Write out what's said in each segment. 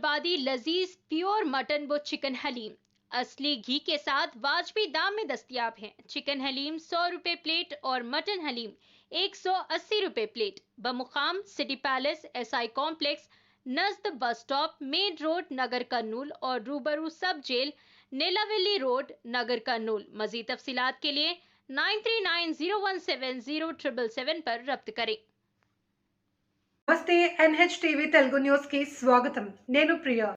हैदराबादी लजीज pure mutton व chicken haleem असली घी के साथ वाजबी दाम में दस्तयाब हैं। चिकन हलीम 100 रुपए प्लेट और मटन हलीम 180 रुपए प्लेट। बमुकाम सिटी पैलेस एसआई कॉम्प्लेक्स नजद bus stop main road Nagar Kurnool और रूबरू sub jail Neelaveli road Nagar Kurnool. मजीद तफसीलात के लिए 9390170777 पर रब्त करें। నమస్తే NHTV తెలుగు న్యూస్ కి స్వాగతం। నేను ప్రియా।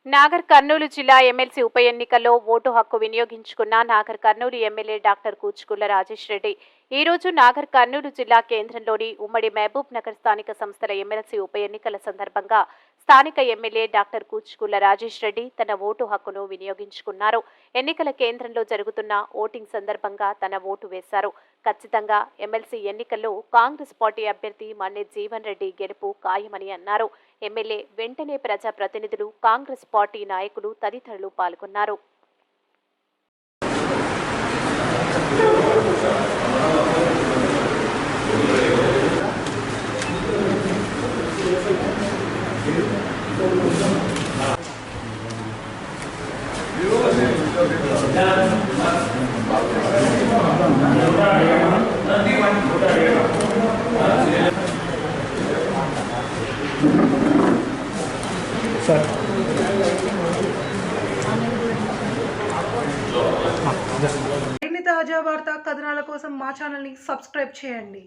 నాగర్ కర్నూలు జిల్లా ఎమ్మెల్సీ ఉప ఎన్నికల్లో ఓటు హక్కు వినియోగించుకున్న నాగర్ కర్నూలు ఎమ్మెల్యే డాక్టర్ కూచుకుళ్ల రాజేష్ రెడ్డి ఈ రోజు నాగర్ కర్నూలు జిల్లా కేంద్రంలోని ఉమ్మడి మహబూబ్ నగర్ స్థానిక సంస్థల ఎమ్మెల్సీ ఉప ఎన్నికల సందర్భంగా స్థానిక ఎమ్మెల్యే డాక్టర్ కూచుకుళ్ల రాజేష్ రెడ్డి తన ఓటు హక్కును వినియోగించుకున్నారు। ఎన్నికల కేంద్రంలో జరుగుతున్న ఓటింగ్ సందర్భంగా తన ఓటు వేశారు। ఖచ్చితంగా ఎమ్మెల్సీ ఎన్నికల్లో కాంగ్రెస్ పార్టీ అభ్యర్థి మన్నె జీవన్ రెడ్డి గెలుపు ఖాయమని అన్నారు। ఎమ్మెల్యే వెంటనే ప్రజాప్రతినిధులు, కాంగ్రెస్ పార్టీ నాయకులు తదితరులు పాల్గొన్నారు। మరిన్ని తాజా వార్తా కథనాల కోసం మా ఛానల్ ని సబ్స్క్రైబ్ చేయండి।